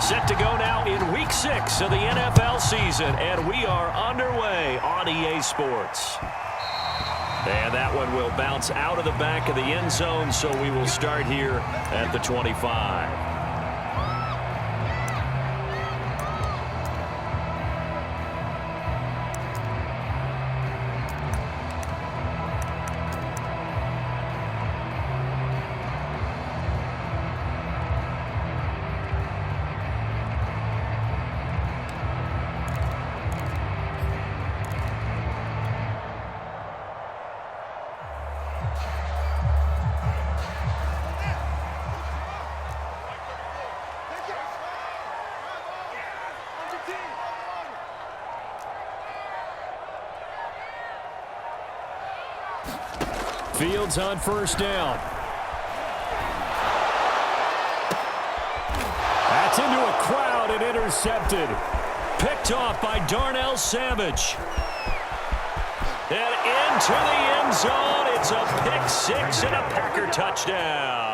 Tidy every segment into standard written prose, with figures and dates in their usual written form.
Set to go now in Week 6 of the NFL season, and we are underway on EA Sports. And that one will bounce out of the back of the end zone, so we will start here at the 25. Fields on first down. That's into a crowd and intercepted. Picked off by Darnell Savage. And into the end zone. It's a pick six and a Packer touchdown.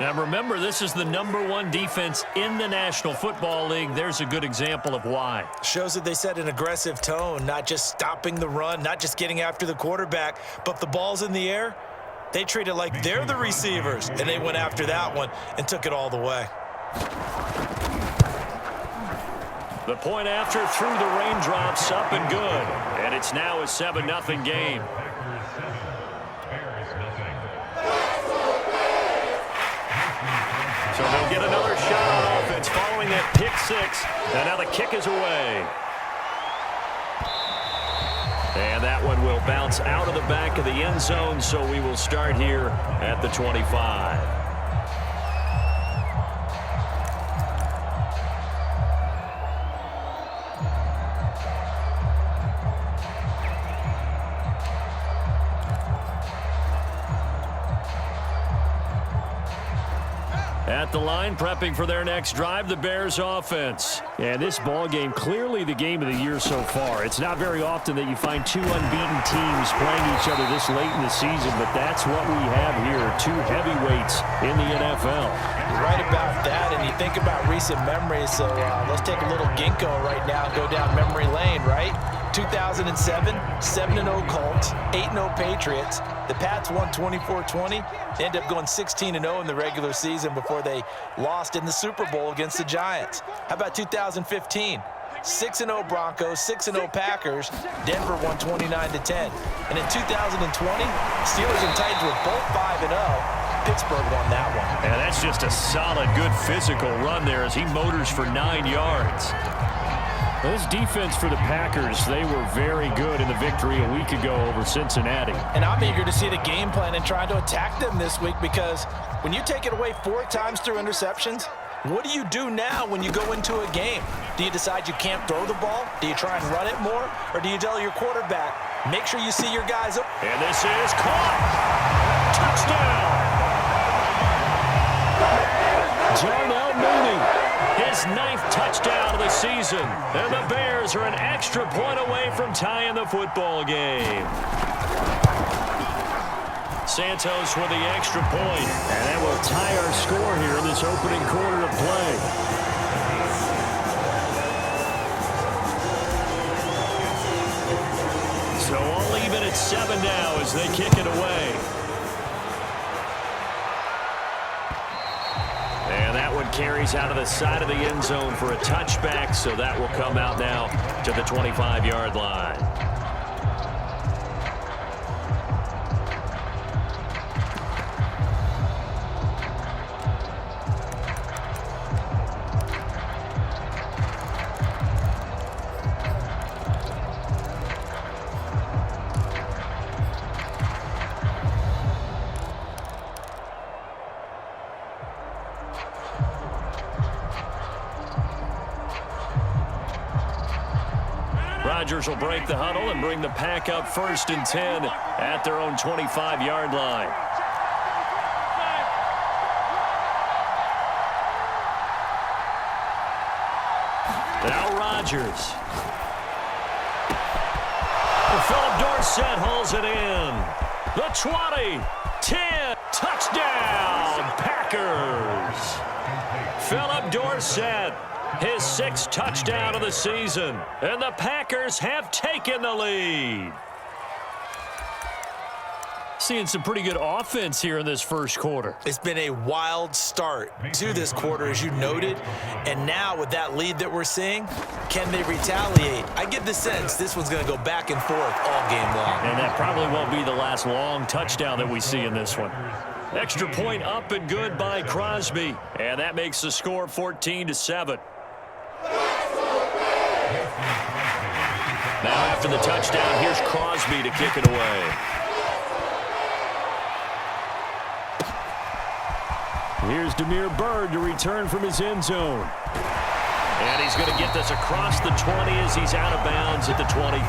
Now remember, this is the #1 defense in the National Football League. There's a good example of why. Shows that they set an aggressive tone, not just stopping the run, not just getting after the quarterback, but if the ball's in the air, they treat it like they're the receivers, and they went after that one and took it all the way. The point after through the raindrops, up and good. And it's now a 7-0 game. So they'll get another shot on offense following that pick six. And now the kick is away. And that one will bounce out of the back of the end zone, so we will start here at the 25. At the line, prepping for their next drive, the Bears offense. And this ball game, clearly the game of the year so far. It's not very often that you find two unbeaten teams playing each other this late in the season, but that's what we have here, two heavyweights in the NFL. You're right about that, and you think about recent memories, so let's take a little ginkgo right now and go down memory lane, right? 2007, 7-0 Colts, 8-0 Patriots. The Pats won 24-20. They ended up going 16-0 in the regular season before they lost in the Super Bowl against the Giants. How about 2015? 6-0 Broncos, 6-0 Packers. Denver won 29-10. And in 2020, Steelers and Titans were both 5-0. Pittsburgh won that one. And that's just a solid, good physical run there as he motors for 9 yards. This defense for the Packers, they were very good in the victory a week ago over Cincinnati. And I'm eager to see the game plan and trying to attack them this week, because when you take it away 4 times through interceptions, what do you do now when you go into a game? Do you decide you can't throw the ball? Do you try and run it more? Or do you tell your quarterback, make sure you see your guys up? And this is caught. Touchdown. Darnell Mooney. His 9th touchdown of the season. And the Bears are an extra point away from tying the football game. Santos with the extra point. And that will tie our score here in this opening quarter of play. So all even at 7 now as they kick it away. And that one carries out of the side of the end zone for a touchback, so that will come out now to the 25-yard line. Rodgers will break the huddle and bring the Pack up 1st and 10 at their own 25-yard line. Now Rodgers. Philip Dorsett hauls it in. The 20, 10, touchdown, Packers. Philip Dorsett, his 6th touchdown of the season. And the Packers have taken the lead. Seeing some pretty good offense here in this first quarter. It's been a wild start to this quarter, as you noted. And now with that lead that we're seeing, can they retaliate? I get the sense this one's going to go back and forth all game long. And that probably won't be the last long touchdown that we see in this one. Extra point up and good by Crosby. And that makes the score 14-7. Now after the touchdown, here's Crosby to kick it away. Here's Damiere Byrd to return from his end zone. And he's going to get this across the 20 as he's out of bounds at the 23.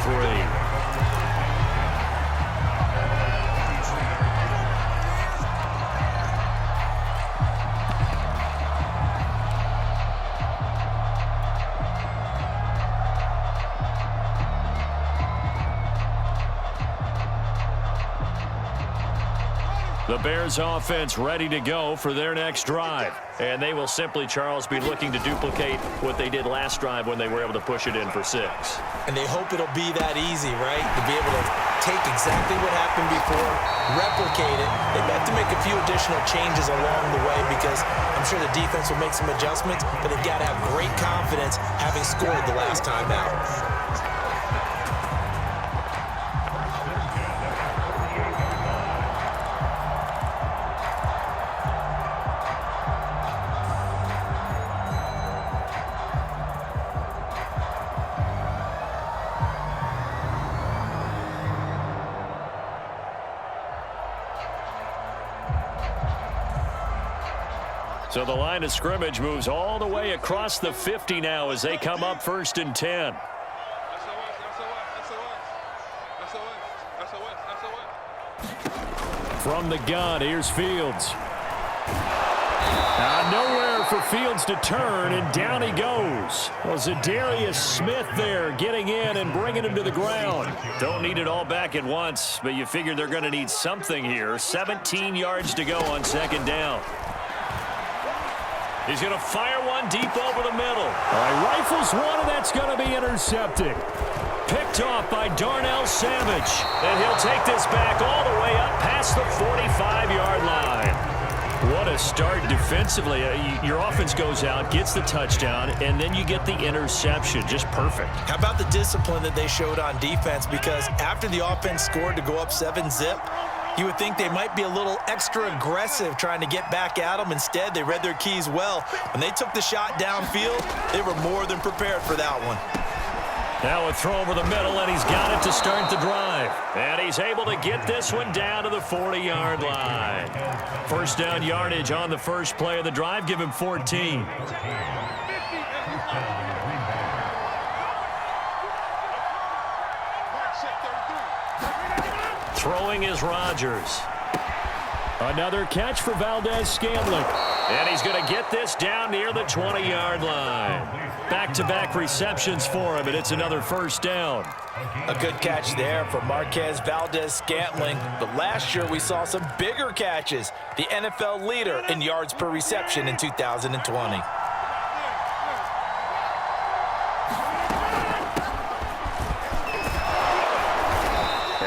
The Bears offense ready to go for their next drive. And they will simply, Charles, be looking to duplicate what they did last drive when they were able to push it in for 6. And they hope it'll be that easy, right? To be able to take exactly what happened before, replicate it. They've got to make a few additional changes along the way because I'm sure the defense will make some adjustments, but they've got to have great confidence having scored the last time out. So the line of scrimmage moves all the way across the 50 now as they come up 1st and 10. From the gun, here's Fields. Nowhere for Fields to turn, and down he goes. Well, Zadarius Smith there getting in and bringing him to the ground. Don't need it all back at once, but you figure they're going to need something here. 17 yards to go on 2nd down. He's going to fire one deep over the middle. All right, rifles one, and that's going to be intercepted. Picked off by Darnell Savage. And he'll take this back all the way up past the 45-yard line. What a start defensively. Your offense goes out, gets the touchdown, and then you get the interception. Just perfect. How about the discipline that they showed on defense? Because after the offense scored to go up 7-zip, you would think they might be a little extra aggressive trying to get back at them. Instead, they read their keys well. When they took the shot downfield, they were more than prepared for that one. Now a throw over the middle, and he's got it to start the drive. And he's able to get this one down to the 40-yard line. 1st down yardage on the first play of the drive. Give him 14. Throwing is Rodgers. Another catch for Valdez-Scantling. And he's going to get this down near the 20-yard line. Back-to-back receptions for him, and it's another 1st down. A good catch there for Marquez Valdez-Scantling. But last year we saw some bigger catches. The NFL leader in yards per reception in 2020.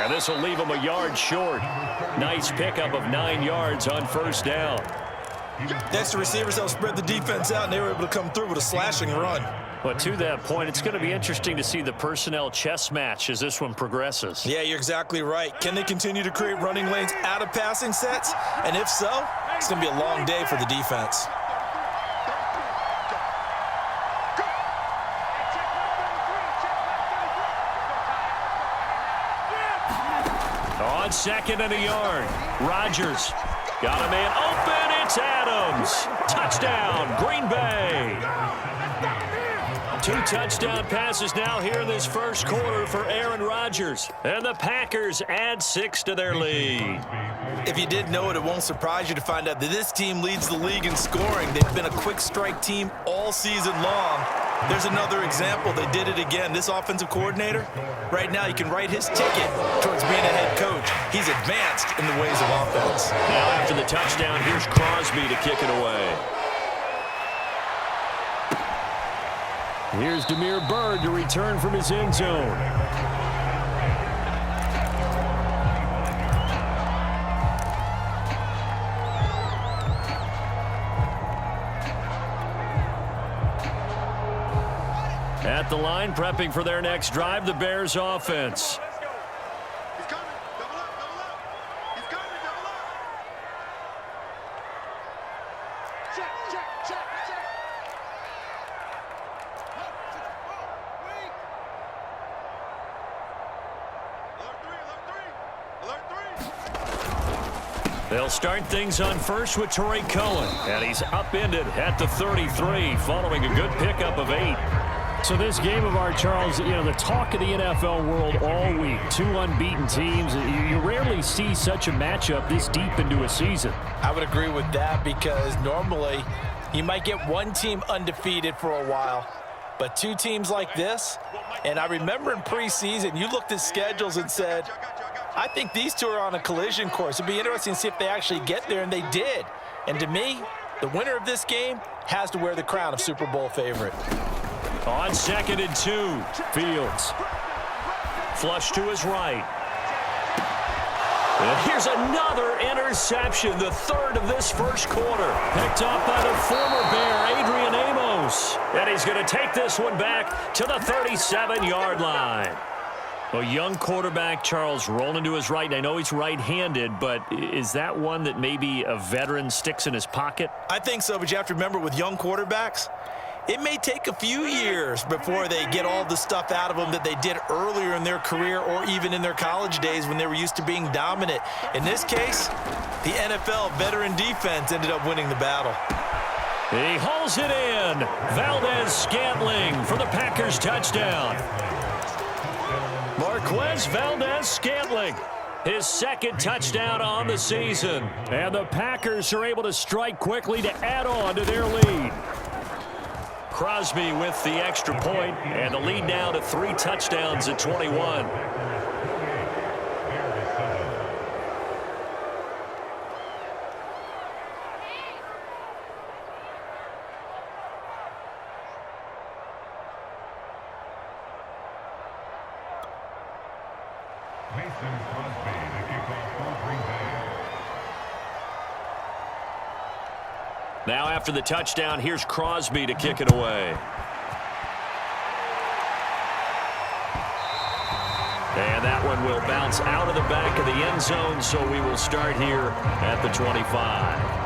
This will leave him a yard short. Nice pickup of 9 yards on 1st down. That's the receivers helped spread the defense out, and they were able to come through with a slashing run. But to that point, it's going to be interesting to see the personnel chess match as this one progresses. Yeah, you're exactly right. Can they continue to create running lanes out of passing sets? And if so, it's going to be a long day for the defense. On 2nd and a yard, Rodgers got a man open. It's Adams. Touchdown, Green Bay. 2 touchdown passes now here in this first quarter for Aaron Rodgers. And the Packers add 6 to their lead. If you didn't know it, it won't surprise you to find out that this team leads the league in scoring. They've been a quick strike team all season long. There's another example. They did it again. This offensive coordinator, right now you can write his ticket towards being a head coach. He's advanced in the ways of offense. Now after the touchdown, here's Crosby to kick it away. Here's Damiere Byrd to return from his end zone. At the line, prepping for their next drive, the Bears offense. He's coming. Double up, double up. He's coming, double up. Check, check, check, check. Wait. Alert three. They'll start things on first with Tarik Cohen. And he's upended at the 33 following a good pickup of 8. So this game of ours, Charles, you know, the talk of the NFL world all week. 2 unbeaten teams. You rarely see such a matchup this deep into a season. I would agree with that because normally you might get one team undefeated for a while, but 2 teams like this, and I remember in preseason you looked at schedules and said, I think these 2 are on a collision course. It'd be interesting to see if they actually get there, and they did. And to me, the winner of this game has to wear the crown of Super Bowl favorite. On 2nd and 2, Fields. Flush to his right. And here's another interception, the 3rd of this first quarter. Picked up by the former Bear, Adrian Amos. And he's going to take this one back to the 37-yard line. A young quarterback, Charles, rolling to his right. And I know he's right-handed, but is that one that maybe a veteran sticks in his pocket? I think so, but you have to remember with young quarterbacks, it may take a few years before they get all the stuff out of them that they did earlier in their career or even in their college days when they were used to being dominant. In this case, the NFL veteran defense ended up winning the battle. He hauls it in. Valdez-Scantling for the Packers touchdown. Marquez Valdez-Scantling, his 2nd touchdown on the season. And the Packers are able to strike quickly to add on to their lead. Crosby with the extra point, and the lead now to 3 touchdowns at 21. Mason Crosby, the kickoff for Green Bay. Now after the touchdown, here's Crosby to kick it away. And that one will bounce out of the back of the end zone, so we will start here at the 25.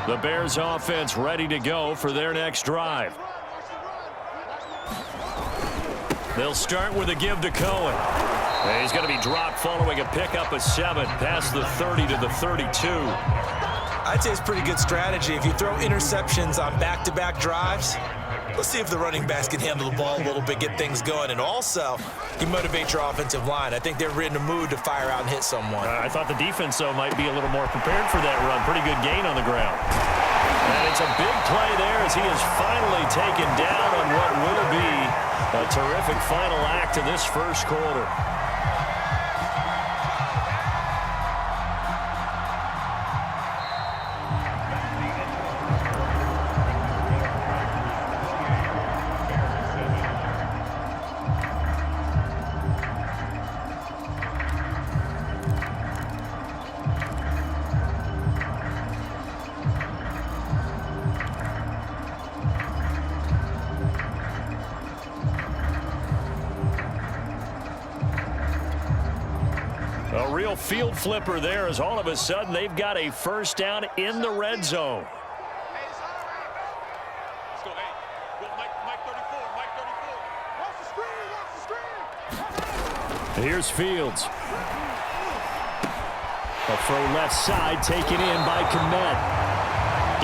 The Bears offense ready to go for their next drive. They'll start with a give to Cohen. And he's going to be dropped following a pickup of 7 past the 30 to the 32. I'd say it's pretty good strategy. If you throw interceptions on back-to-back drives, let's see if the running backs can handle the ball a little bit, get things going. And also, you motivate your offensive line. I think they're in a mood to fire out and hit someone. I thought the defense, though, might be a little more prepared for that run. Pretty good gain on the ground. And it's a big play there as he is finally taken down on what will be a terrific final act of this first quarter. A real field flipper there as all of a sudden they've got a first down in the red zone. Let's go, hey. Go, Mike 34, Mike 34. Watch the screen, Here's Fields. A throw left side taken in by Kmet.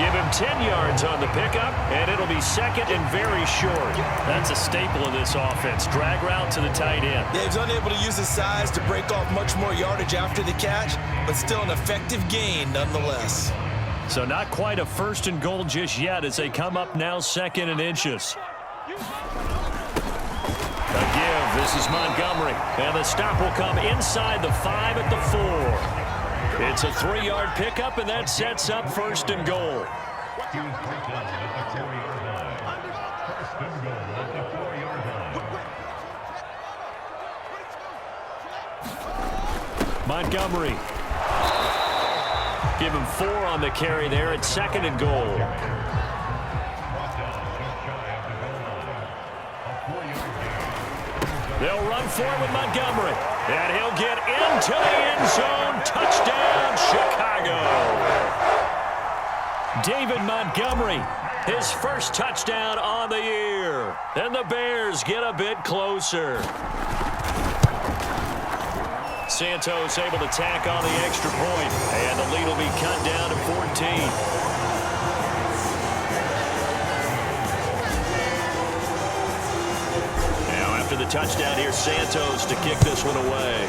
Give him 10 yards on the pickup, and it'll be second and very short. That's a staple of this offense. Drag route to the tight end. Yeah, he's unable to use his size to break off much more yardage after the catch, but still an effective gain nonetheless. So not quite a first and goal just yet as they come up now second and inches. A give. This is Montgomery. And the stop will come inside the 5 at the 4. It's a 3-yard pickup, and that sets up first and goal. Montgomery. Give him 4 on the carry there at second and goal. They'll run forward with Montgomery. And he'll get into the end zone. Touchdown, Chicago. David Montgomery, his first touchdown on the year. And the Bears get a bit closer. Santos able to tack on the extra point. And the lead will be cut down to 14. After the touchdown, here's Santos to kick this one away.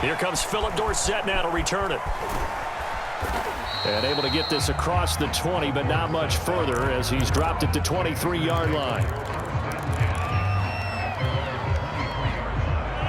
Here comes Philip Dorsett now to return it. And able to get this across the 20, but not much further as he's dropped it to 23-yard line.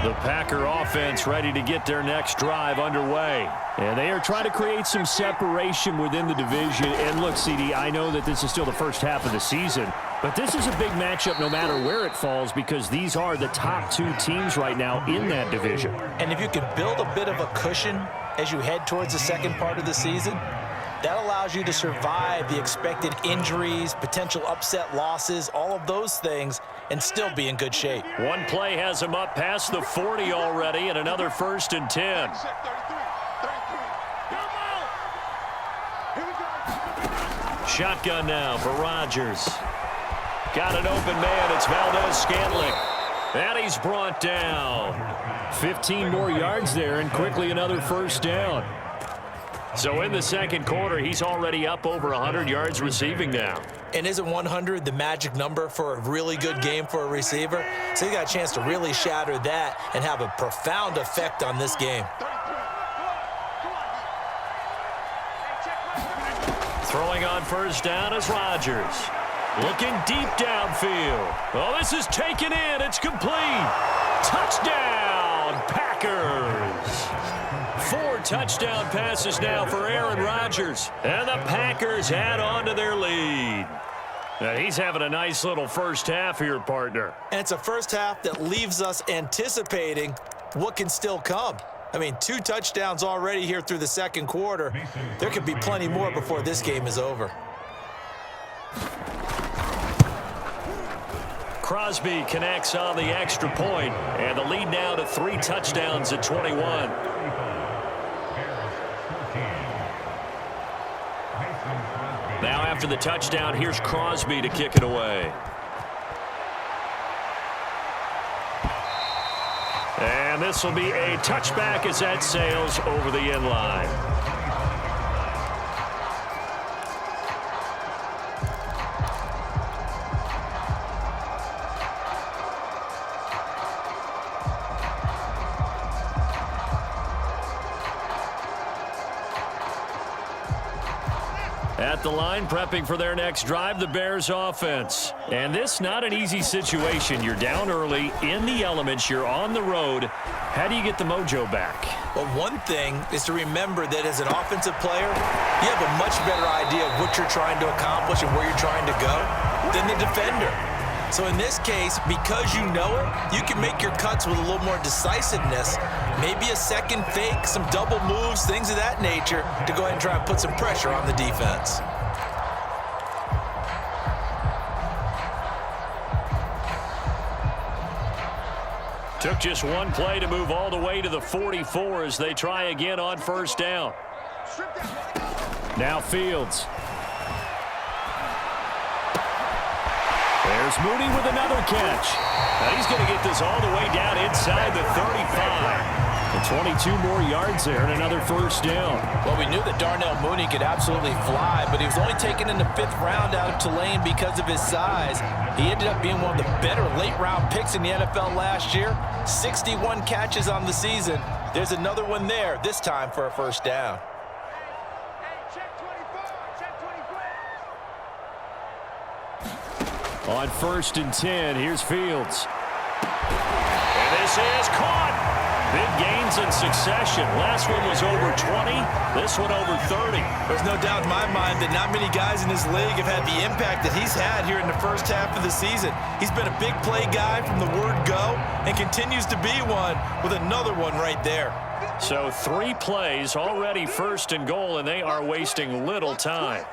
The Packer offense ready to get their next drive underway. And they are trying to create some separation within the division. And look, CD, I know that this is still the first half of the season, but this is a big matchup no matter where it falls because these are the top 2 teams right now in that division. And if you can build a bit of a cushion as you head towards the second part of the season, that allows you to survive the expected injuries, potential upset losses, all of those things, and still be in good shape. One play has him up past the 40 already, and another first and 10. Shotgun now for Rodgers. Got an open man. It's Valdez-Scantling. And he's brought down. 15 more yards there, and quickly another first down. So in the second quarter, he's already up over 100 yards receiving now. And isn't 100 the magic number for a really good game for a receiver? So he got a chance to really shatter that and have a profound effect on this game. Throwing on first down is Rodgers. Looking deep downfield. Oh, this is taken in. It's complete. Touchdown, Packers. 4 touchdown passes now for Aaron Rodgers. And the Packers add on to their lead. Now he's having a nice little first half here, partner. And it's a first half that leaves us anticipating what can still come. I mean, 2 touchdowns already here through the second quarter. There could be plenty more before this game is over. Crosby connects on the extra point, and the lead now to 3 touchdowns at 21. Now after the touchdown, here's Crosby to kick it away. And this will be a touchback as that sails over the end line. At the line, prepping for their next drive, the Bears offense. And this not an easy situation. You're down early, in the elements, you're on the road. How do you get the mojo back? Well, one thing is to remember that as an offensive player, you have a much better idea of what you're trying to accomplish and where you're trying to go than the defender. So in this case, because you know it, you can make your cuts with a little more decisiveness, maybe a second fake, some double moves, things of that nature, to go ahead and try and put some pressure on the defense. Took just one play to move all the way to the 44 as they try again on first down. Now Fields. There's Mooney with another catch. Now he's going to get this all the way down inside the 35. And 22 more yards there and another first down. Well, we knew that Darnell Mooney could absolutely fly, but he was only taken in the 5th round out of Tulane because of his size. He ended up being one of the better late-round picks in the NFL last year. 61 catches on the season. There's another one there, this time for a first down. On 1st and 10, here's Fields. And this is caught. Big gains in succession. Last one was over 20. This one over 30. There's no doubt in my mind that not many guys in this league have had the impact that he's had here in the first half of the season. He's been a big play guy from the word go and continues to be one with another one right there. So 3 plays, already 1st and goal, and they are wasting little time.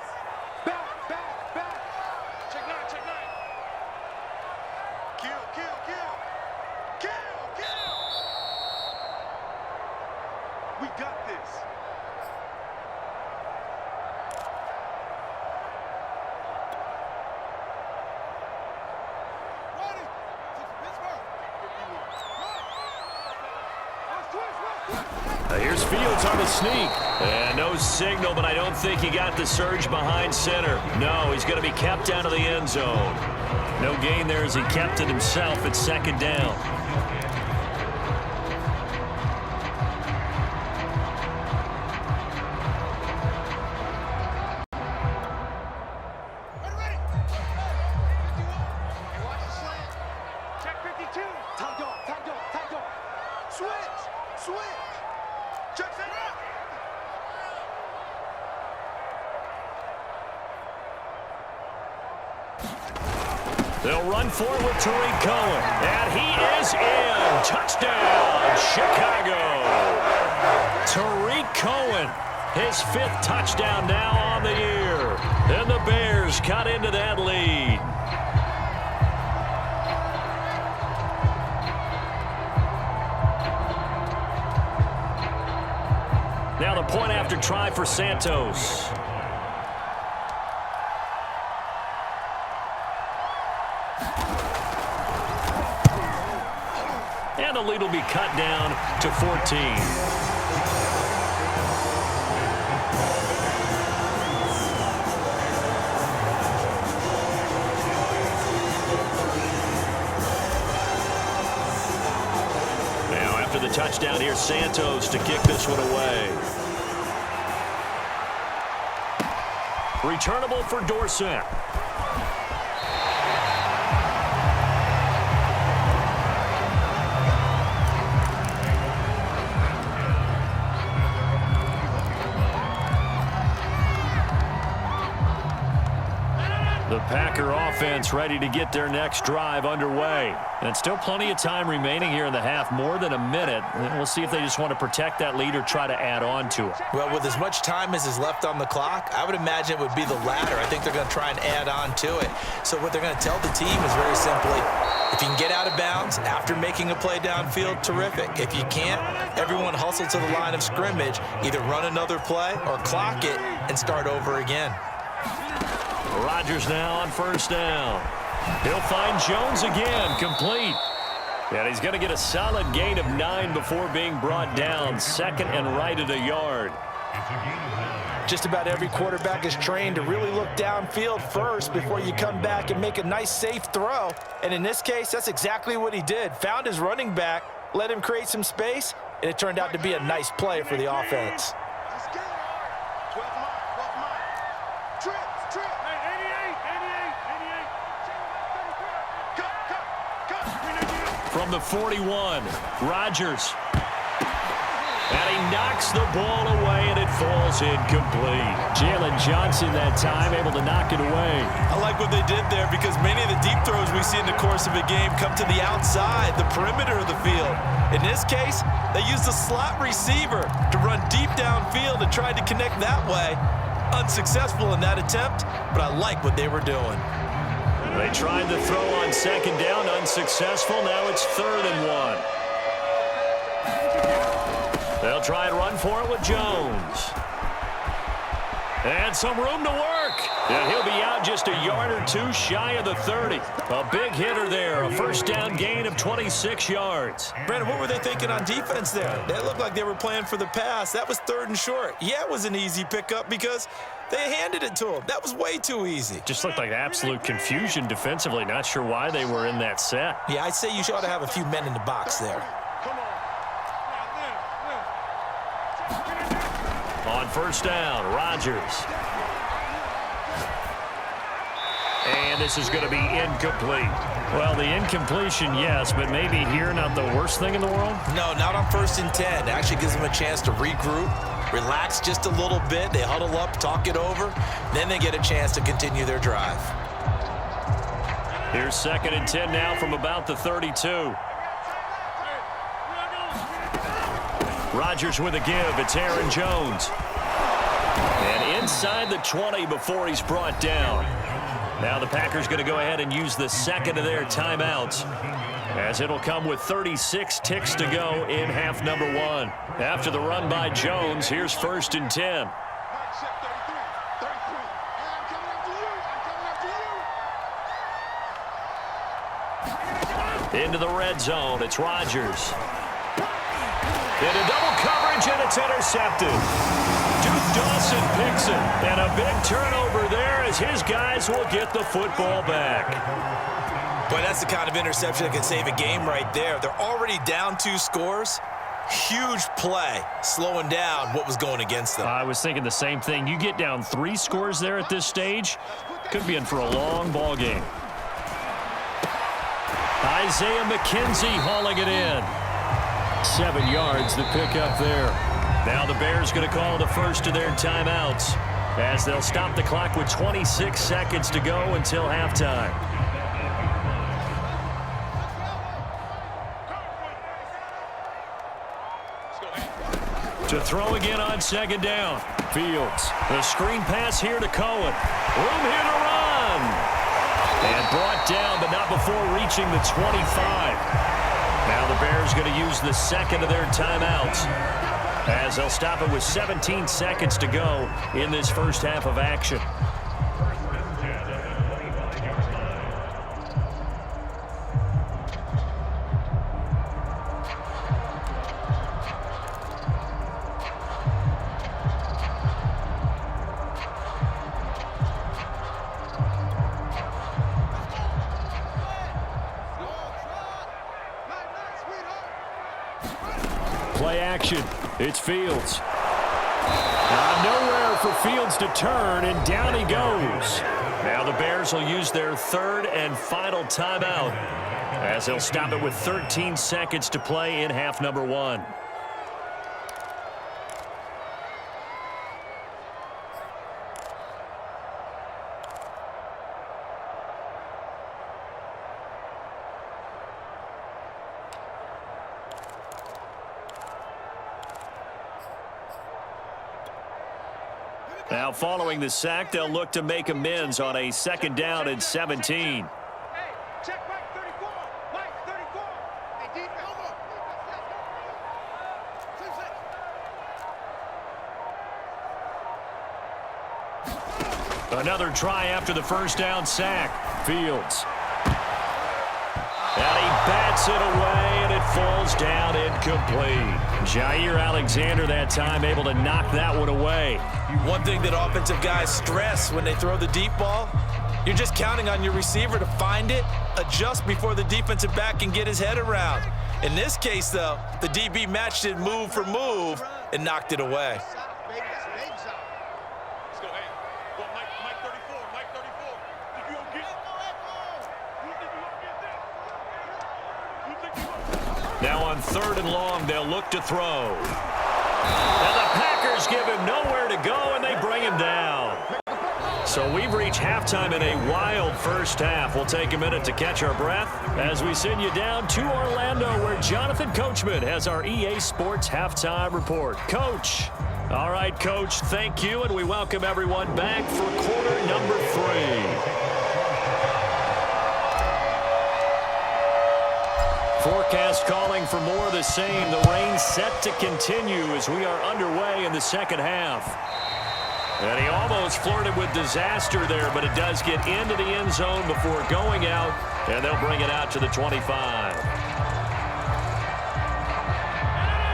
We got this. Here's Fields on the sneak. And no signal, but I don't think he got the surge behind center. No, he's going to be kept out of the end zone. No gain there as he kept it himself at 2nd down. They'll run forward with Tariq Cohen. And he is in. Touchdown, Chicago. Tariq Cohen, his 5th touchdown now on the year. And the Bears cut into that lead. Now the point after try for Santos. And the lead will be cut down to 14. Now after the touchdown, here's Santos to kick this one away. Returnable for Dorsett. The Packer offense ready to get their next drive underway. And still plenty of time remaining here in the half, more than a minute. And we'll see if they just want to protect that lead or try to add on to it. Well, with as much time as is left on the clock, I would imagine it would be the latter. I think they're going to try and add on to it. So what they're going to tell the team is very simply, if you can get out of bounds after making a play downfield, terrific. If you can't, everyone hustle to the line of scrimmage, either run another play or clock it and start over again. Rodgers now on 1st down. He'll find Jones again, complete. And he's going to get a solid gain of 9 before being brought down. 2nd and right at a yard. Just about every quarterback is trained to really look downfield first before you come back and make a nice, safe throw. And in this case, that's exactly what he did. Found his running back, let him create some space, and it turned out to be a nice play for the offense. From the 41, Rodgers. And he knocks the ball away, and it falls incomplete. Jalen Johnson that time able to knock it away. I like what they did there because many of the deep throws we see in the course of a game come to the outside, the perimeter of the field. In this case, they used a slot receiver to run deep downfield and tried to connect that way. Unsuccessful in that attempt, but I like what they were doing. They tried to throw on 2nd down, unsuccessful. Now it's 3rd and 1. They'll try and run for it with Jones. And some room to work. And he'll be out just a yard or two shy of the 30. A big hitter there. A first down gain of 26 yards. Brandon, what were they thinking on defense there? They looked like they were playing for the pass. That was 3rd and short. Yeah, it was an easy pickup because they handed it to him. That was way too easy. Just looked like absolute confusion defensively. Not sure why they were in that set. Yeah, I'd say you ought to have a few men in the box there. On first down, Rodgers. And this is going to be incomplete. Well, the incompletion, yes, but maybe here not the worst thing in the world? No, not on 1st and 10. It actually gives them a chance to regroup, relax just a little bit. They huddle up, talk it over. Then they get a chance to continue their drive. Here's 2nd and 10 now from about the 32. Rodgers with a give. It's Aaron Jones. And inside the 20 before he's brought down. Now the Packers going to go ahead and use the second of their timeouts, as it'll come with 36 ticks to go in half number 1. After the run by Jones, here's 1st and 10. Into the red zone, it's Rodgers. Into double coverage, and it's intercepted. Duke Dawson picks it, and a big turnover there as his guys will get the football back. Boy, that's the kind of interception that can save a game right there. They're already down 2 scores. Huge play, slowing down what was going against them. I was thinking the same thing. You get down 3 scores there at this stage, could be in for a long ball game. Isaiah McKenzie hauling it in. 7 yards the pickup there. Now the Bears going to call the first of their timeouts, as they'll stop the clock with 26 seconds to go until halftime. To throw again on 2nd down. Fields. The screen pass here to Cohen. Room here to run. And brought down, but not before reaching the 25. Now the Bears going to use the second of their timeouts, as they'll stop it with 17 seconds to go in this first half of action. Play action. It's Fields. Nowhere for Fields to turn, and down he goes. Now the Bears will use their 3rd and final timeout, as they'll stop it with 13 seconds to play in half number 1. Now following the sack, they'll look to make amends on a 2nd down and 17. Hey, check Mike 34. Mike 34. Hey, deep elbow. Another try after the first down sack. Fields. And he bats it away, and it falls down incomplete. Jair Alexander that time able to knock that one away. One thing that offensive guys stress when they throw the deep ball, you're just counting on your receiver to find it, adjust before the defensive back can get his head around. In this case, though, the DB matched it move for move and knocked it away. Now on 3rd and long, they'll look to throw. And the Packers give him nowhere to go, and they bring him down. So we've reached halftime in a wild first half. We'll take a minute to catch our breath as we send you down to Orlando, where Jonathan Coachman has our EA Sports Halftime Report. Coach. All right, Coach, thank you, and we welcome everyone back for quarter number 3. Forecast calling for more of the same. The rain set to continue as we are underway in the second half. And he almost flirted with disaster there, but it does get into the end zone before going out, and they'll bring it out to the 25.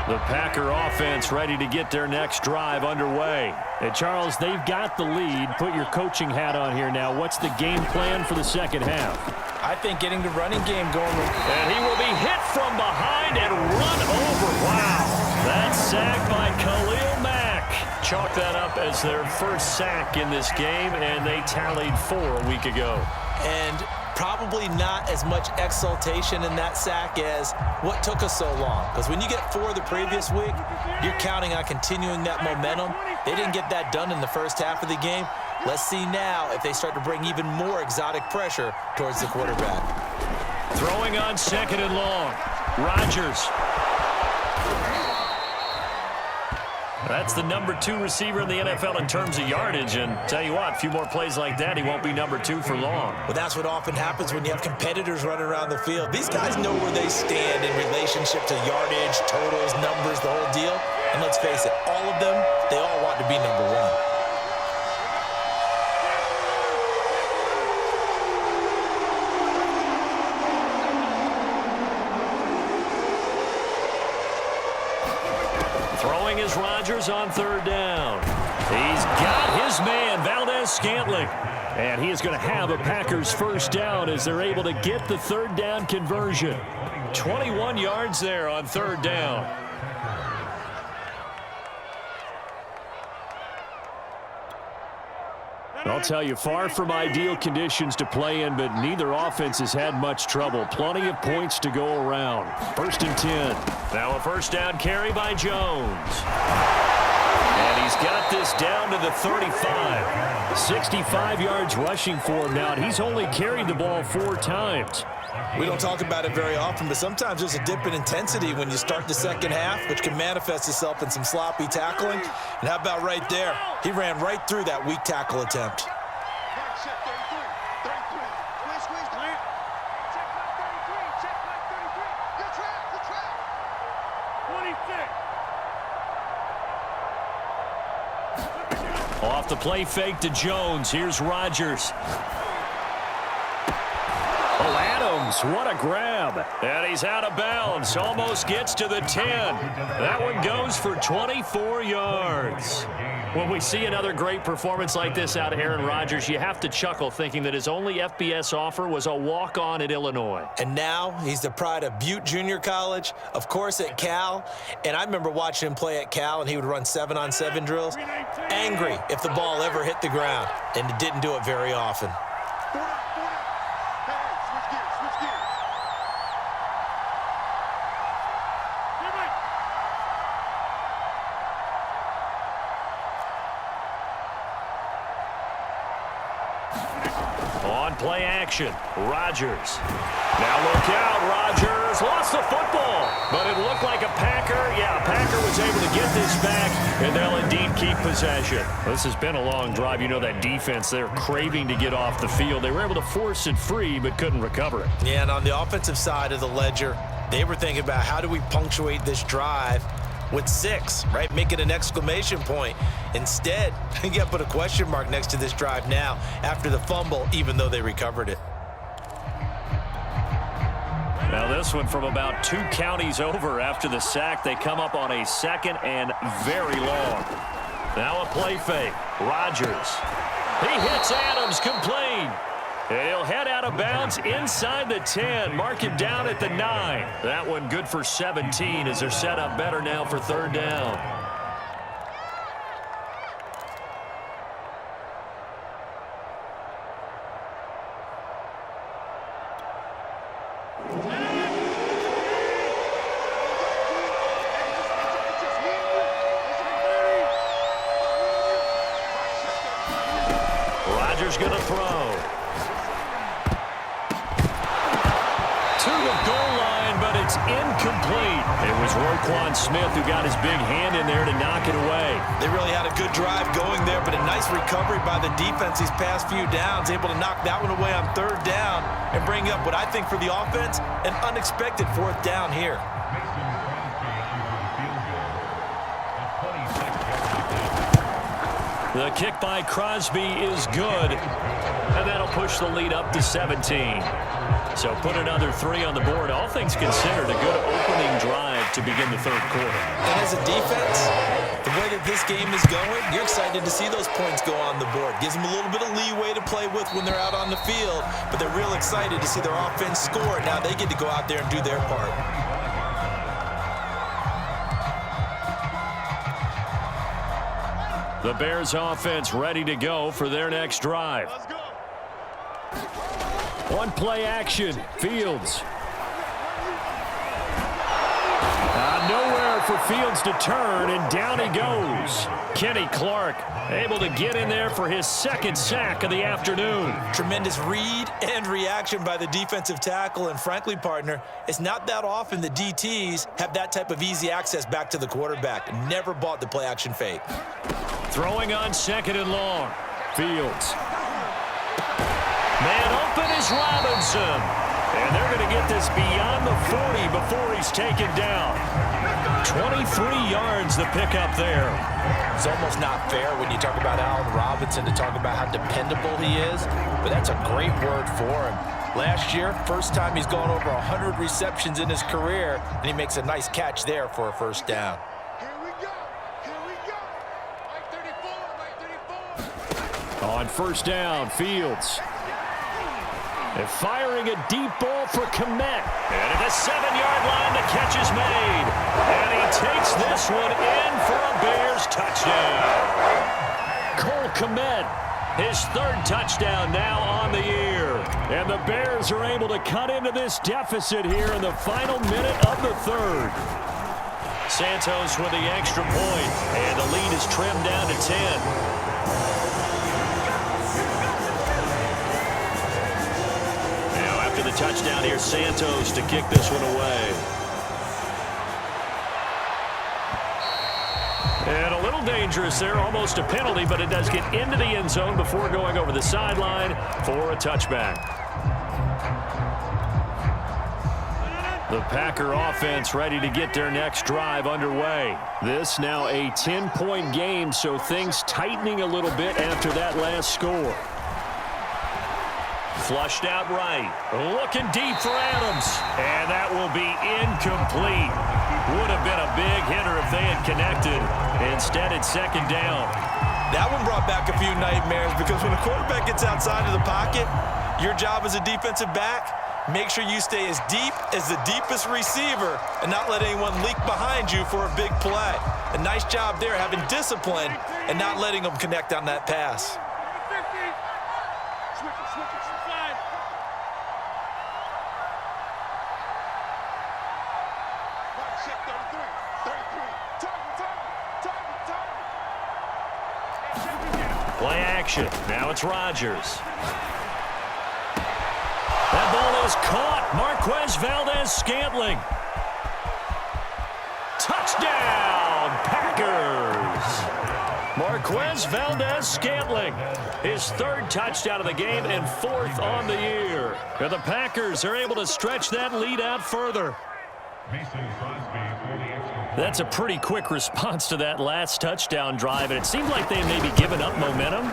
The Packer offense ready to get their next drive underway. And Charles, they've got the lead. Put your coaching hat on here now. What's the game plan for the second half? I think getting the running game going. And he will be hit from behind and run over. Wow. That's sacked by Khalil Mack. Chalk that up as their first sack in this game, and they tallied 4 a week ago. And probably not as much exultation in that sack as what took us so long. Because when you get 4 the previous week, you're counting on continuing that momentum. They didn't get that done in the first half of the game. Let's see now if they start to bring even more exotic pressure towards the quarterback. Throwing on 2nd and long. Rodgers. That's the number 2 receiver in the NFL in terms of yardage. And tell you what, a few more plays like that, he won't be number 2 for long. Well, that's what often happens when you have competitors running around the field. These guys know where they stand in relationship to yardage, totals, numbers, the whole deal. And let's face it, all of them, they all want to be number 1. Throwing is Rodgers on 3rd down. He's got his man, Valdez-Scantling. And he is going to have a Packers first down as they're able to get the 3rd down conversion. 21 yards there on 3rd down. I'll tell you, far from ideal conditions to play in, but neither offense has had much trouble. Plenty of points to go around. 1st and 10. Now a first down carry by Jones. And he's got this down to the 35. 65 yards rushing for him now, and he's only carried the ball 4 times. We don't talk about it very often, but sometimes there's a dip in intensity when you start the second half, which can manifest itself in some sloppy tackling. And how about right there? He ran right through that weak tackle attempt. Right, set 33. 33. Squeeze down. Check back 33. Check back 33. Good track. Good track. 26. Off the play fake to Jones. Here's Rodgers. Oh, Adams, what a grab. And he's out of bounds. Almost gets to the 10. That one goes for 24 yards. When we see another great performance like this out of Aaron Rodgers, you have to chuckle thinking that his only FBS offer was a walk-on at Illinois. And now he's the pride of Butte Junior College, of course at Cal. And I remember watching him play at Cal, and he would run 7-on-7 drills. Angry if the ball ever hit the ground, and it didn't do it very often. On play action, Rodgers. Now look out, Rodgers lost the football, but it looked like a Packer. Yeah, a Packer was able to get this back, and they'll indeed keep possession. This has been a long drive. You know that defense, they're craving to get off the field. They were able to force it free, but couldn't recover it. Yeah, and on the offensive side of the ledger, they were thinking about how do we punctuate this drive with 6, right? Make it an exclamation point. Instead, you got to put a question mark next to this drive now after the fumble, even though they recovered it. Now this one from about 2 counties over after the sack. They come up on a 2nd and very long. Now a play fake. Rodgers. He hits Adams, complete. And he'll head out of bounds inside the 10. Mark him down at the 9. That one good for 17 as they're set up better now for 3rd down. Rodgers going to throw. To the goal line, but it's incomplete. It was Roquan Smith who got his big hand in there to knock it away. They really had a good drive going there, but a nice recovery by the defense these past few downs, able to knock that one away on 3rd down and bring up what I think for the offense, an unexpected 4th down here. The kick by Crosby is good, and that'll push the lead up to 17. So put another 3 on the board. All things considered, a good opening drive to begin the third quarter. And as a defense, the way that this game is going, you're excited to see those points go on the board. Gives them a little bit of leeway to play with when they're out on the field, but they're real excited to see their offense score. Now they get to go out there and do their part. The Bears offense ready to go for their next drive. Let's go. One play action. Fields. Nowhere for Fields to turn, and down he goes. Kenny Clark able to get in there for his second sack of the afternoon. Tremendous read and reaction by the defensive tackle, and frankly, partner, it's not that often the DTs have that type of easy access back to the quarterback. Never bought the play action fake. Throwing on 2nd and long. Fields. Man open is Robinson. And they're going to get this beyond the 40 before he's taken down. 23 yards the pickup there. It's almost not fair when you talk about Allen Robinson to talk about how dependable he is, but that's a great word for him. Last year, first time he's gone over 100 receptions in his career, and he makes a nice catch there for a first down. Here we go. Here we go. Right 34, right 34. On first down, Fields. And firing a deep ball for Kmet. And at the 7-yard line, the catch is made. And he takes this one in for a Bears touchdown. Cole Kmet, his 3rd touchdown now on the year. And the Bears are able to cut into this deficit here in the final minute of the 3rd. Santos with the extra point, and the lead is trimmed down to 10. The touchdown here, Santos to kick this one away. And a little dangerous there, almost a penalty, but it does get into the end zone before going over the sideline for a touchback. The Packer offense ready to get their next drive underway. This now a 10-point game, so things tightening a little bit after that last score. Flushed out right. Looking deep for Adams. And that will be incomplete. Would have been a big hitter if they had connected. Instead, it's 2nd down. That one brought back a few nightmares because when a quarterback gets outside of the pocket, your job as a defensive back, make sure you stay as deep as the deepest receiver and not let anyone leak behind you for a big play. A nice job there having discipline and not letting them connect on that pass. Play action. Now it's Rodgers. That ball is caught. Marquez Valdes-Scantling. Touchdown, Packers. Marquez Valdes-Scantling. His 3rd touchdown of the game and 4th on the year. And the Packers are able to stretch that lead out further. That's a pretty quick response to that last touchdown drive, and it seemed like they may be giving up momentum.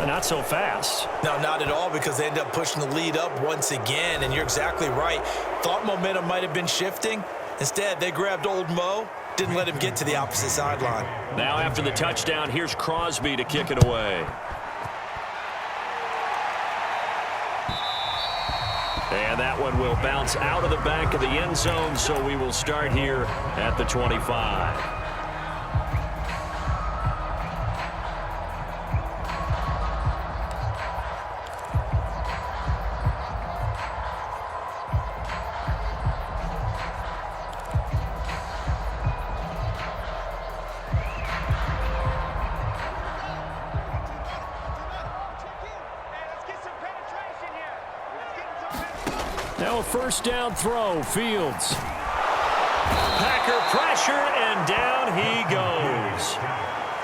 Not so fast. No, not at all, because they end up pushing the lead up once again, and you're exactly right. Thought momentum might have been shifting. Instead, they grabbed old Mo, didn't let him get to the opposite sideline. Now after the touchdown, here's Crosby to kick it away. And that one will bounce out of the back of the end zone, so we will start here at the 25. Now a first down throw, Fields. Packer pressure, and down he goes.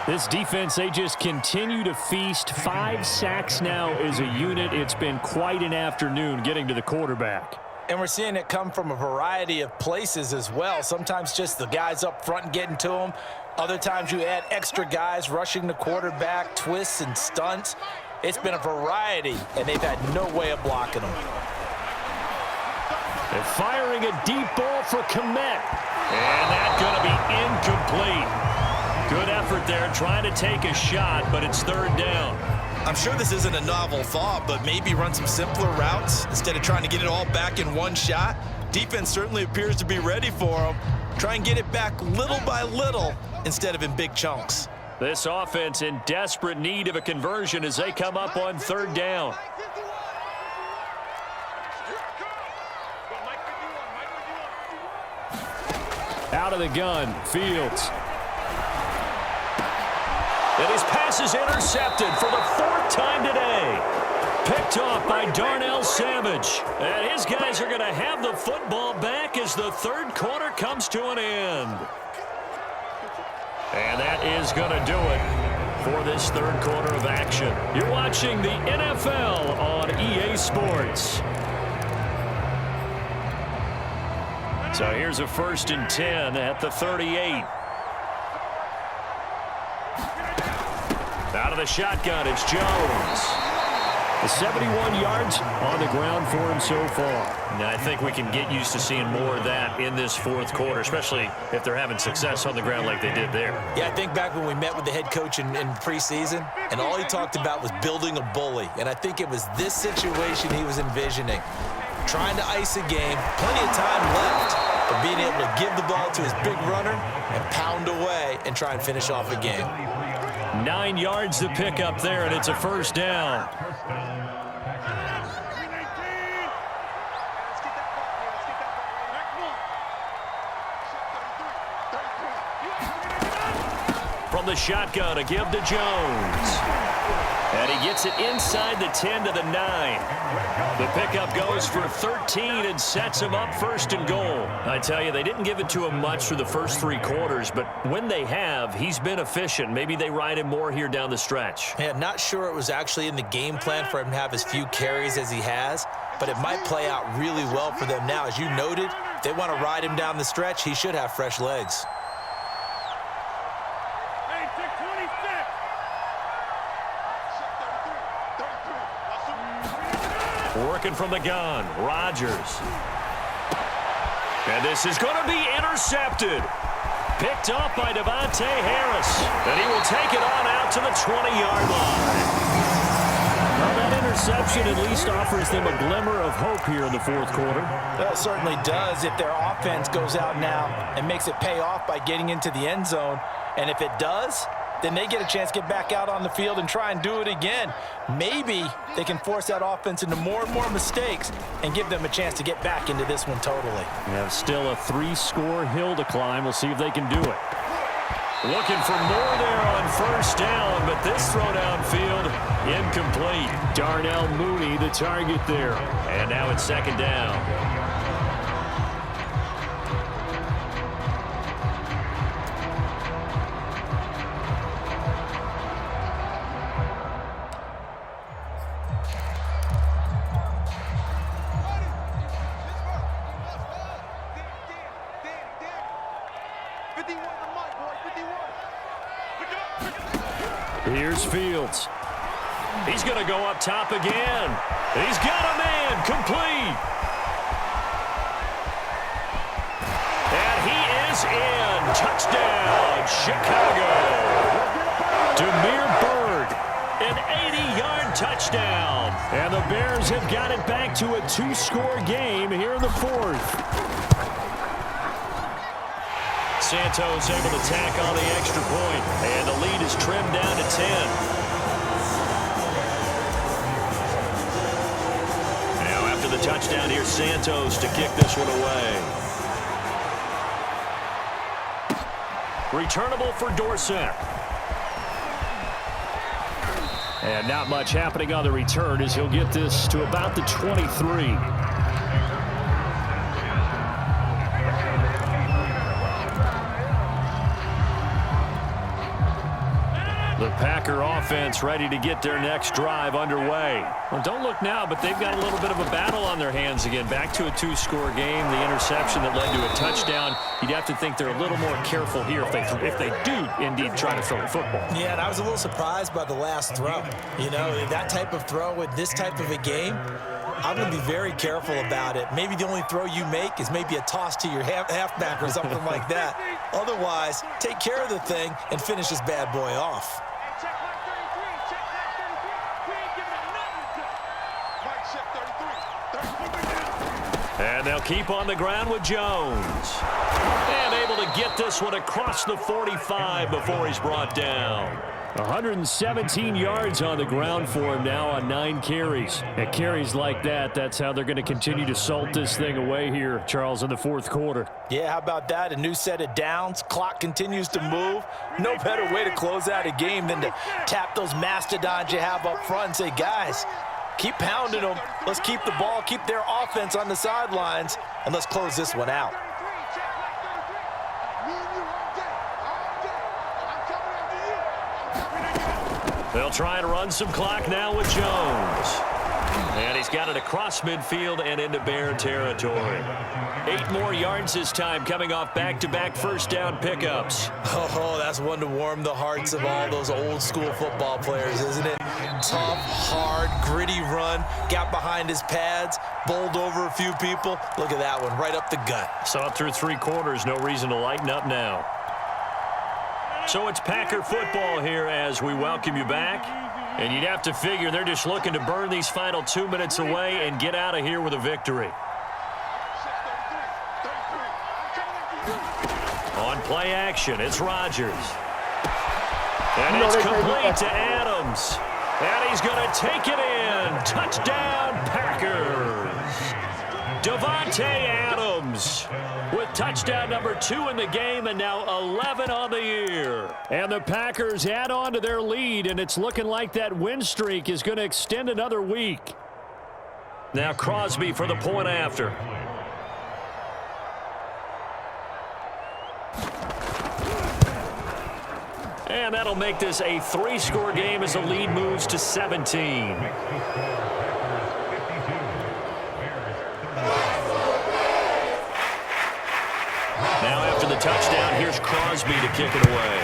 This defense, they just continue to feast. 5 sacks now as a unit. It's been quite an afternoon getting to the quarterback. And we're seeing it come from a variety of places as well. Sometimes just the guys up front and getting to them. Other times you add extra guys rushing the quarterback, twists and stunts. It's been a variety, and they've had no way of blocking them. They're firing a deep ball for Kmet. And that's going to be incomplete. Good effort there trying to take a shot, but it's third down. I'm sure this isn't a novel thought, but maybe run some simpler routes instead of trying to get it all back in one shot. Defense certainly appears to be ready for them. Try and get it back little by little instead of in big chunks. This offense in desperate need of a conversion as they come up on third down. Out of the gun, Fields. And his pass is intercepted for the fourth time today. Picked off by Darnell Savage. And his guys are going to have the football back as the third quarter comes to an end. And that is going to do it for this third quarter of action. You're watching the NFL on EA Sports. So here's a 1st and 10 at the 38. Out of the shotgun, it's Jones. The 71 yards on the ground for him so far. Now, I think we can get used to seeing more of that in this fourth quarter, especially if they're having success on the ground like they did there. Yeah, I think back when we met with the head coach in preseason, and all he talked about was building a bully. And I think it was this situation he was envisioning. Trying to ice a game, plenty of time left, but being able to give the ball to his big runner and pound away and try and finish off a game. 9 yards to pick up there, and it's a first down. From the shotgun, a give to Jones. And he gets it inside the 10 to the 9. The pickup goes for 13 and sets him up 1st and goal. I tell you, they didn't give it to him much through the first 3 quarters, but when they have, he's been efficient. Maybe they ride him more here down the stretch. Yeah, not sure it was actually in the game plan for him to have as few carries as he has, but it might play out really well for them now. As you noted, if they want to ride him down the stretch, he should have fresh legs. Working from the gun, Rodgers. And this is going to be intercepted. Picked off by Devontae Harris. And he will take it on out to the 20-yard line. Well, that interception at least offers them a glimmer of hope here in the fourth quarter. Well, it certainly does if their offense goes out now and makes it pay off by getting into the end zone. And if it does, then they get a chance to get back out on the field and try and do it again. Maybe they can force that offense into more and more mistakes and give them a chance to get back into this one totally. We have still a 3-score hill to climb. We'll see if they can do it. Looking for more there on first down, but this throw downfield incomplete. Darnell Mooney, the target there. And now it's 2nd down. Here's Fields. He's going to go up top again. He's got a man complete. And he is in. Touchdown, Chicago. Damiere Byrd, an 80-yard touchdown. And the Bears have got it back to a 2-score game here in the fourth. Santos able to tack on the extra point, and the lead is trimmed down to 10. Now after the touchdown, here's Santos to kick this one away. Returnable for Dorsett. And not much happening on the return as he'll get this to about the 23. The Packer offense ready to get their next drive underway. Well, don't look now, but they've got a little bit of a battle on their hands again. Back to a two-score game. The interception that led to a touchdown. You'd have to think they're a little more careful here if they do indeed try to throw the football. Yeah, and I was a little surprised by the last throw. You know, that type of throw with this type of a game, I'm going to be very careful about it. Maybe the only throw you make is maybe a toss to your halfback or something like that. Otherwise, take care of the thing and finish this bad boy off. Check Mike 33. Check Mike 33. We ain't giving him nothing to Mike check 33. 33 And they'll keep on the ground with Jones. And able to get this one across the 45 before he's brought down. 117 yards on the ground for him now on 9 carries. And carries like that, that's how they're going to continue to salt this thing away here, Charles, in the fourth quarter. Yeah, how about that? A new set of downs. Clock continues to move. No better way to close out a game than to tap those mastodons you have up front and say, guys, keep pounding them. Let's keep the ball, keep their offense on the sidelines, and let's close this one out. They'll try and run some clock now with Jones. And he's got it across midfield and into Bear territory. 8 more yards this time, coming off back-to-back first down pickups. Oh, that's one to warm the hearts of all those old-school football players, isn't it? Tough, hard, gritty run, got behind his pads, bowled over a few people. Look at that one, right up the gut. Saw it through 3 quarters, no reason to lighten up now. So it's Packer football here as we welcome you back. And you'd have to figure they're just looking to burn these final 2 minutes away and get out of here with a victory. On play action, it's Rodgers. And it's complete to Adams. And he's going to take it in. Touchdown, Packers. Davante Adams with touchdown number 2 in the game and now 11 on the year. And the Packers add on to their lead, and it's looking like that win streak is going to extend another week. Now Crosby for the point after. And that'll make this a 3-score game as the lead moves to 17. Now after the touchdown, here's Crosby to kick it away.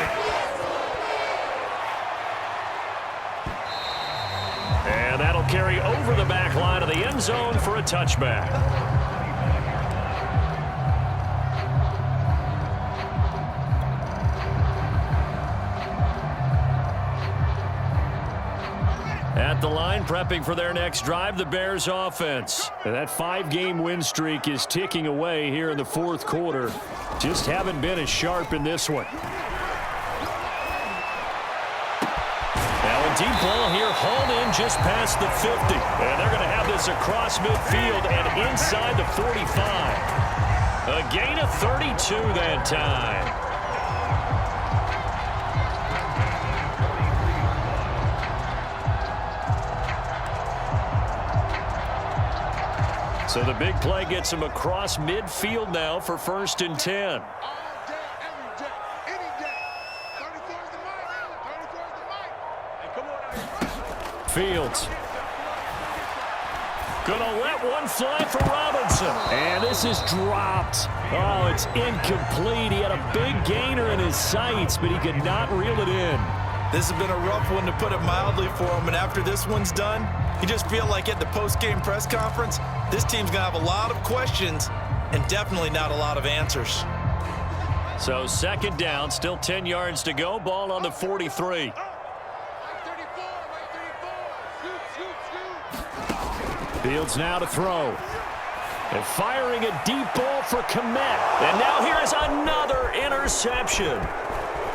And that'll carry over the back line of the end zone for a touchback. At the line, prepping for their next drive, the Bears offense. And that 5-game win streak is ticking away here in the fourth quarter. Just haven't been as sharp in this one. Now a deep ball here, hauled in just past the 50. And they're going to have this across midfield and inside the 45. A gain of 32 that time. So the big play gets him across midfield now for 1st and 10. All day, every day, any day. 34 is the mic. 34 is the mic. Hey, come on out here. Fields. Gonna let one fly for Robinson. And this is dropped. Oh, it's incomplete. He had a big gainer in his sights, but he could not reel it in. This has been a rough one, to put it mildly, for him. And after this one's done, you just feel like at the post-game press conference, this team's going to have a lot of questions and definitely not a lot of answers. So 2nd down, still 10 yards to go. Ball on the 43. Fields now to throw. And firing a deep ball for Kmet. And now here is another interception.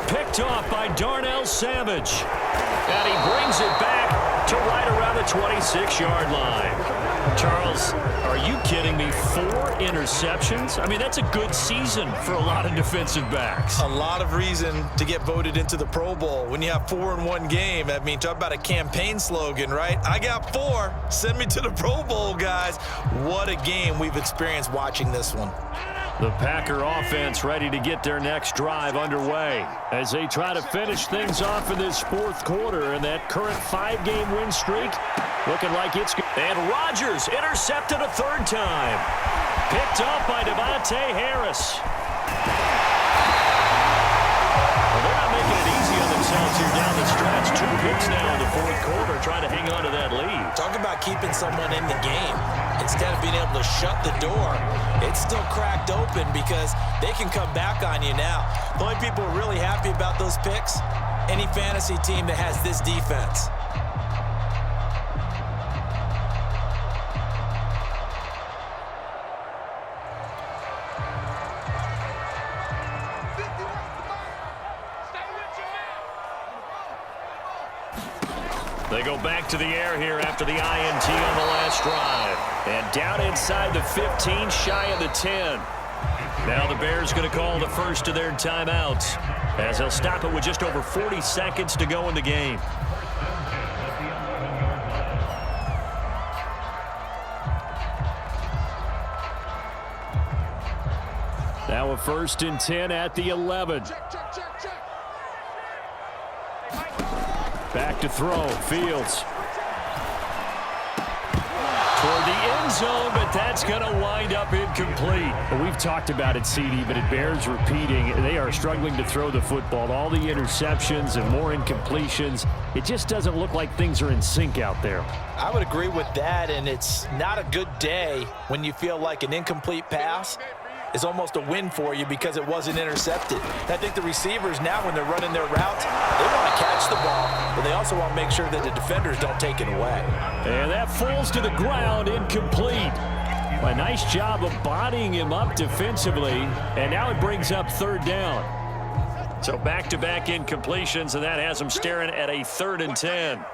Picked off by Darnell Savage. And he brings it back to right around the 26-yard line. Charles, are you kidding me? 4 interceptions? I mean, that's a good season for a lot of defensive backs. A lot of reason to get voted into the Pro Bowl. When you have 4 in one game, I mean, talk about a campaign slogan, right? I got 4. Send me to the Pro Bowl, guys. What a game we've experienced watching this one. The Packer offense ready to get their next drive underway as they try to finish things off in this fourth quarter, and that current 5-game win streak looking like it's good. And Rodgers intercepted a third time. Picked up by Devontae Harris. Well, they're not making it easy on themselves here down the stretch. 2 picks now in the fourth quarter, trying to hang on to that lead. Talk about keeping someone in the game. Instead of being able to shut the door, it's still cracked open because they can come back on you now. The only people who are really happy about those picks, any fantasy team that has this defense. They go back to the air here after the INT on the last drive. And down inside the 15, shy of the 10. Now the Bears going to call the first of their timeouts as they'll stop it with just over 40 seconds to go in the game. Now a 1st and 10 at the 11. Back to throw, Fields. Toward the end zone, but that's going to wind up incomplete. Well, we've talked about it, CD, but it bears repeating. They are struggling to throw the football. All the interceptions and more incompletions. It just doesn't look like things are in sync out there. I would agree with that, and it's not a good day when you feel like an incomplete pass is almost a win for you because it wasn't intercepted. I think the receivers now, when they're running their routes, they want to catch the ball, but they also want to make sure that the defenders don't take it away. And that falls to the ground, incomplete. A nice job of bodying him up defensively, and now it brings up 3rd down. So back-to-back incompletions, and that has them staring at a 3rd and 10.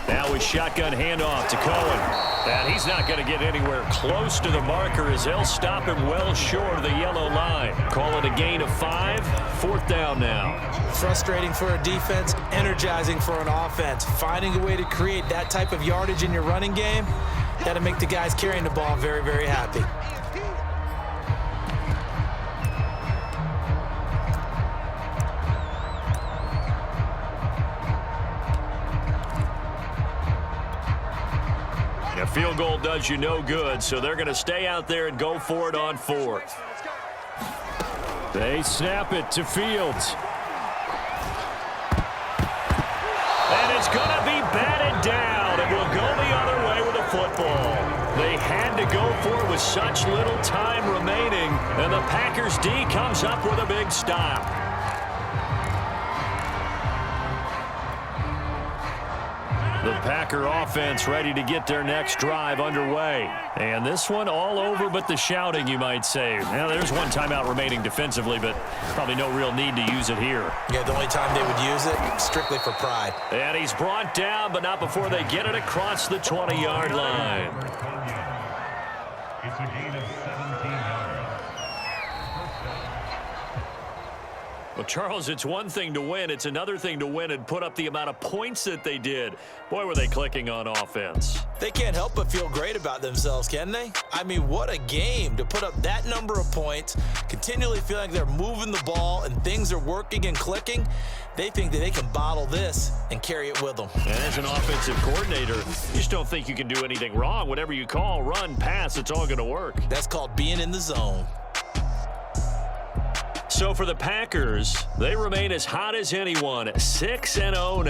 Now a shotgun handoff to Cohen. And he's not going to get anywhere close to the marker as they'll stop him well short of the yellow line. Call it a gain of 5. 4th down now. Frustrating for a defense, energizing for an offense. Finding a way to create that type of yardage in your running game, that'll make the guys carrying the ball very, very happy. A field goal does you no good, so they're going to stay out there and go for it on 4th. They snap it to Fields. And it's going to be batted down, and will go the other way with the football. They had to go for it with such little time remaining, and the Packers D comes up with a big stop. The Packer offense ready to get their next drive underway. And this one all over but the shouting, you might say. Now, there's one timeout remaining defensively, but probably no real need to use it here. Yeah, the only time they would use it, strictly for pride. And he's brought down, but not before they get it across the 20-yard line. It's a gain of 17 yards. Well, Charles, it's one thing to win. It's another thing to win and put up the amount of points that they did. Boy, were they clicking on offense. They can't help but feel great about themselves, can they? I mean, what a game to put up that number of points, continually feeling like they're moving the ball and things are working and clicking. They think that they can bottle this and carry it with them. And as an offensive coordinator, you just don't think you can do anything wrong. Whatever you call, run, pass, it's all going to work. That's called being in the zone. So for the Packers, they remain as hot as anyone, 6-0 now.